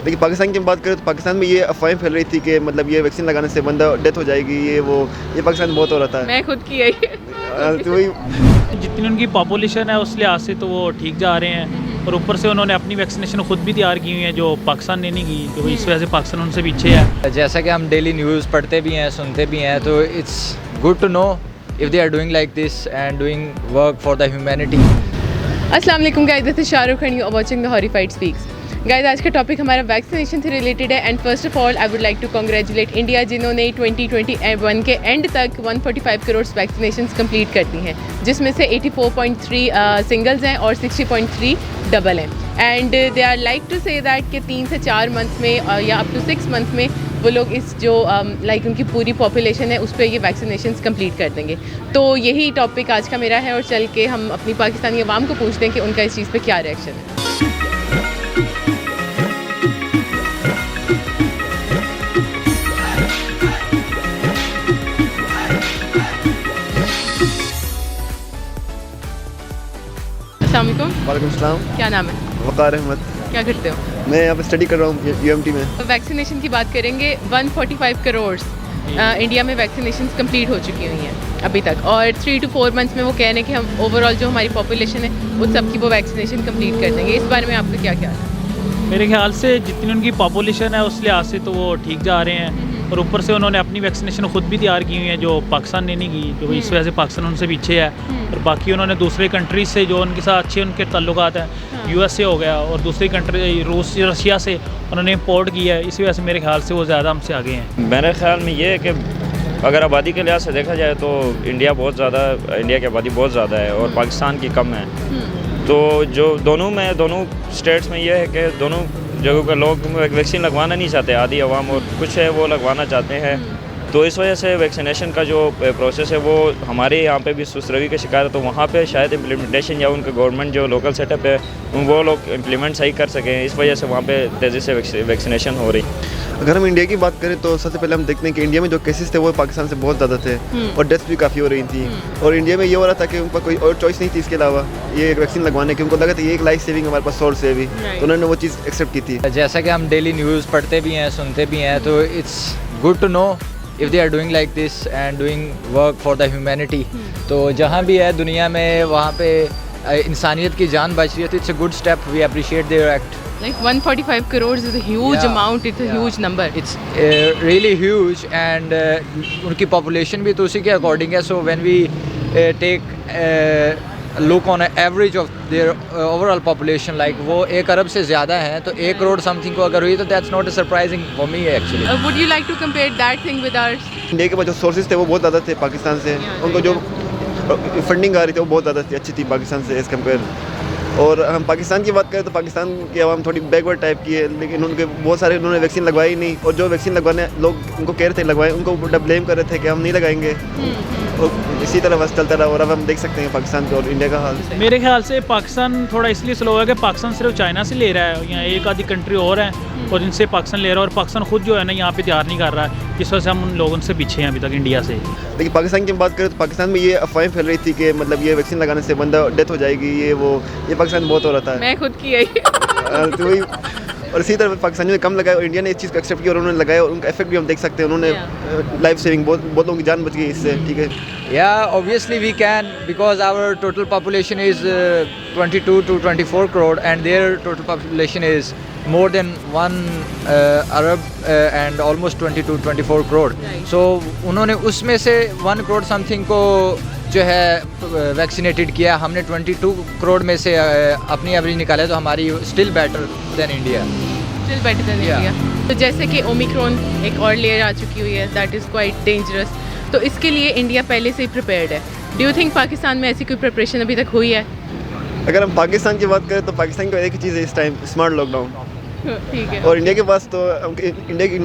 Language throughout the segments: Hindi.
देखिए पाकिस्तान की बात करें तो पाकिस्तान में ये अफवाहें फैल रही थी कि मतलब ये वैक्सीन लगाने से बंदा डेथ हो जाएगी, ये पाकिस्तान में बहुत हो रहा था। मैं खुद की यही तो वही जितनी उनकी पॉपुलेशन है उस लिहाज से तो वो ठीक जा रहे हैं, और ऊपर से उन्होंने अपनी वैक्सीनेशन खुद भी तैयार की हुई है जो पाकिस्तान ने नहीं की, तो इस वजह से पाकिस्तान उनसे पीछे है। जैसा कि हम डेली न्यूज़ पढ़ते भी हैं, सुनते भी हैं, तो it's good to know if they are doing like this and doing work for the humanity. अस्सलाम वालेकुम guys, this is Shahrukh and you are watching the horrified speaks. Guys, आज का टॉपिक हमारा वैक्सीनेशन से रिलेटेड है and first of all I would like to congratulate India जिन्होंने 2021 के एंड तक 145 करोड़ वैक्सीनेशन कंप्लीट कर दी हैं, जिसमें से 84.3 सिंगल्स हैं और 60.3 डबल हैं। And they are like to say that कि 3 से 4 मंथ्स में या अप टू 6 मंथ्स में वो लोग इस जो लाइक उनकी पूरी पॉपुलेशन है उस पर ये वैक्सीनेशन कंप्लीट कर देंगे। तो यही टॉपिक आज का मेरा है और चल के हम अपनी पाकिस्तानी अवाम को पूछते हैं कि उनका इस चीज़ पे क्या रिएक्शन है। अस्सलाम वालेकुम। वालेकुम सलाम। क्या नाम है? वक़ार अहमद। क्या करते हो? मैं यहाँ पे स्टडी कर रहा हूँ UMT में। तो वैक्सीनेशन की बात करेंगे, 145 करोड़ इंडिया में वैक्सीनेशन कंप्लीट हो चुकी हुई हैं अभी तक, और 3 to 4 मंथ्स में वो कह रहे हैं कि हम ओवरऑल जो हमारी पॉपुलेशन है उस सब की वो वैक्सीनेशन कंप्लीट कर देंगे। इस बारे में आपका क्या ख्याल है? मेरे ख्याल से जितनी उनकी पॉपुलेशन है उस लिहाज से तो वो ठीक जा रहे हैं, और ऊपर से उन्होंने अपनी वैक्सीनेशन खुद भी तैयार की हुई है जो पाकिस्तान ने नहीं की, तो इस वजह से पाकिस्तान उनसे पीछे है। और बाकी उन्होंने दूसरे कंट्रीज से जो उनके साथ अच्छे उनके ताल्लुकात हैं, USA हो गया और दूसरी कंट्री रूस रशिया से उन्होंने इम्पोर्ट किया है, इसी वजह से मेरे ख्याल से वो ज़्यादा हमसे आगे हैं। मेरे ख्याल में ये है कि अगर आबादी के लिहाज से देखा जाए तो इंडिया की आबादी बहुत ज़्यादा है और पाकिस्तान की कम है। तो जो दोनों स्टेट्स में ये है कि दोनों जगहों के लोग वैक्सीन लगवाना नहीं चाहते, आधी अवाम और कुछ है वो लगवाना चाहते हैं। तो इस वजह से वैक्सीनेशन का जो प्रोसेस है वो हमारे यहाँ पे भी सुस्त रवि का शिकार है, तो वहाँ पे शायद इम्प्लीमेंटेशन या उनका गवर्नमेंट जो लोकल सेटअप है वो लोग इम्प्लीमेंट सही कर सकें, इस वजह से वहाँ पे तेज़ी से वैक्सीनेशन हो रही। अगर हम इंडिया की बात करें तो सबसे पहले हम देखते हैं कि इंडिया में जो केसेस थे वो पाकिस्तान से बहुत ज़्यादा थे और डेथ्स भी काफ़ी हो रही थी। और इंडिया में ये हो रहा था कि उनका कोई और चॉइस नहीं थी इसके अलावा ये वैक्सीन लगवाने की, उनको लगा था ये एक लाइफ सेविंग हमारे पास सोर्स है अभी, तो उन्होंने वो चीज़ एक्सेप्ट की थी। जैसा कि हम डेली न्यूज़ पढ़ते भी हैं, सुनते भी हैं, तो it's good to know if they are doing like this and doing work for the humanity. तो जहाँ भी है दुनिया में वहाँ पे इंसानियत की जान बच रही है, तो it's a good step, we appreciate their act. Like 145 crores is a huge amount, it's a huge number. It's really huge and उनकी population भी तो उसी के according है, so when we take look on an average of their overall population, like वो 1 अरब से ज़्यादा हैं, तो 1 करोड़ समथिंग को अगर हुई तो that's not surprising for me actually. Would you like to compare that thing with ours? India के पास जो सोर्सेज थे वो बहुत ज़्यादा थे पाकिस्तान से, उनको जो फंडिंग आ रही थी वो बहुत ज़्यादा थी, अच्छी थी पाकिस्तान से एज़ कम्पेयर। और हम पाकिस्तान की बात करें तो पाकिस्तान की आवाम थोड़ी बैकवर्ड टाइप की है, लेकिन उनके बहुत सारे उन्होंने वैक्सीन लगवाई ही नहीं, और जो वैक्सीन लगवाने लोग उनको कह रहे थे लगवाएं, उनको उल्टा ब्लेम कर रहे थे कि हम नहीं लगाएंगे। और इसी तरह बस चलता रहा, और अब हम देख सकते हैं पाकिस्तान का और इंडिया का हाल। मेरे ख्याल से पाकिस्तान थोड़ा इसलिए स्लो है कि पाकिस्तान सिर्फ चाइना से ले रहा है, यहाँ एक आधी कंट्री और है और इनसे पाकिस्तान ले रहा है, और पाकिस्तान खुद जो है ना यहाँ पे तैयार नहीं कर रहा है, इस वजह से हम उन लोगों से पीछे हैं अभी तक इंडिया से। लेकिन पाकिस्तान की बात करें तो पाकिस्तान में ये अफवाहें फैल रही थी कि मतलब ये वैक्सीन लगाने से बंदा डेथ हो जाएगी, ये पाकिस्तान में बहुत हो रहा था। मैं खुद की यही तो वही, और इसी तरह पाकिस्तानी ने कम लगाया और इंडिया ने इस चीज़ को एक्सेप्ट किया और उन्होंने लगाया, और उनका इफेक्ट भी हम देख सकते हैं, उन्होंने लाइफ सेविंग बहुत लोगों की जान बच गई इससे। ठीक है, Yeah, obviously we can, because our total population is 22 to 24 crore and their total population is more than 1 Arab and almost 20 to 24 crore. Right. So उन्होंने उसमें से 1 crore something को जो है वैक्सीनेटेड किया, हमने 22 करोड़ में से अपनी एवरेज निकाले, तो हमारी still better than India. still better than Yeah. India. तो जैसे कि ओमिक्रॉन एक और लेयर आ चुकी हुई है, दैट इज़ क्वाइट डेंजरस, तो इसके लिए इंडिया पहले से ही प्रिपेयर्ड है। डू यू थिंक पाकिस्तान में ऐसी कोई प्रिपरेशन अभी तक हुई है? अगर हम पाकिस्तान की बात करें तो पाकिस्तान की एक ही चीज़ है इस टाइम, स्मार्ट लॉकडाउन। ठीक है। और इंडिया के पास तो इंडिया की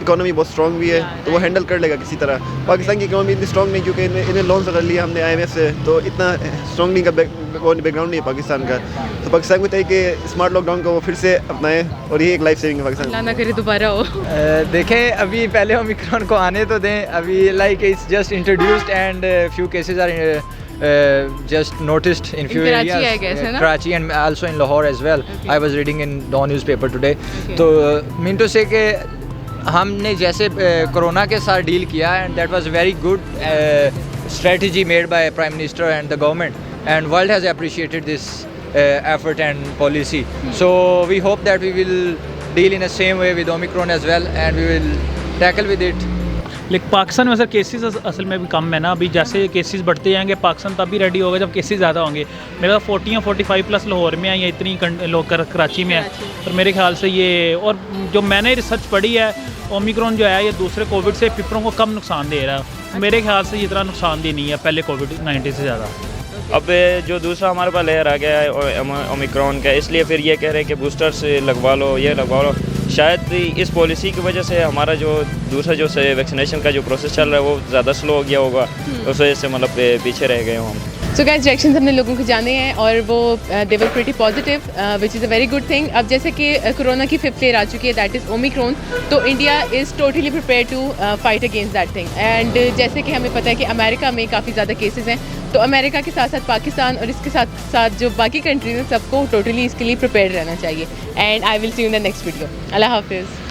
इकोनॉमी बहुत स्ट्रॉन्ग भी है, तो वो हैंडल कर लेगा किसी तरह। पाकिस्तान की इकोनॉमी इतनी स्ट्रॉन्ग नहीं, क्योंकि इन्हें लोन कर लिया हमने IMF से, तो इतना स्ट्रॉन्ग नहीं का बैकग्राउंड नहीं है पाकिस्तान का। तो पाकिस्तान को चाहिए कि स्मार्ट लॉकडाउन को वो फिर से अपनाएं, और ये एक लाइफ सेविंग है पाकिस्तान। अल्लाह ना करे दोबारा हो। देखें, अभी पहले ओमिक्रॉन को आने तो दें, अभी like it's just introduced and few cases are just noticed in few Karachi, areas, I guess, है ना? Karachi and also in Lahore as well. Okay. I was reading in Dawn newspaper today. Okay. तो mean to say कि हमने जैसे कोरोना के साथ डील किया, and that was very good strategy made by Prime Minister and the government, and world has appreciated this effort and policy. So we hope that we will deal in the same way with Omicron as well, and we will tackle with it. लेकिन पाकिस्तान में सर केसेस असल में भी कम है ना, अभी जैसे केसेस बढ़ते जाएंगे पाकिस्तान तभी रेडी होगा जब केसेस ज़्यादा होंगे। मेरा 40 या 45 प्लस लाहौर में है या इतनी लोग कराची में है, और मेरे ख्याल से ये, और जो मैंने रिसर्च पढ़ी है, ओमिक्रॉन जो है ये दूसरे कोविड से फेफड़ों को कम नुकसान दे रहा है। मेरे ख्याल से ये इतना नुकसानदेह नहीं है पहले कोविड-19 से ज़्यादा। अब जो दूसरा हमारे पास लेयर आ गया है ओमिक्रॉन का, इसलिए फिर ये कह रहे हैं कि बूस्टर्स लगवा लो, ये लगवा लो। शायद इस पॉलिसी की वजह से हमारा जो दूसरा जो वैक्सीनेशन का जो प्रोसेस चल रहा है वो ज़्यादा स्लो हो गया होगा, उस वजह से मतलब पीछे रह गए हम। सो गाइस, रिएक्शंस हमने लोगों को जाने हैं और वो they were pretty positive, which is a very good thing. अब जैसे कि कोरोना की 5th लेयर आ चुकी है, दैट इज़ ओमिक्रॉन, तो India is totally prepare to fight against that thing. And जैसे कि हमें पता है कि अमेरिका में काफ़ी ज़्यादा केसेस हैं, तो अमेरिका के साथ साथ पाकिस्तान और इसके साथ साथ जो बाकी कंट्रीज हैं सबको टोटली इसके लिए प्रिपेयर रहना चाहिए। And I will see you in the next video. अल्लाह हाफिज़।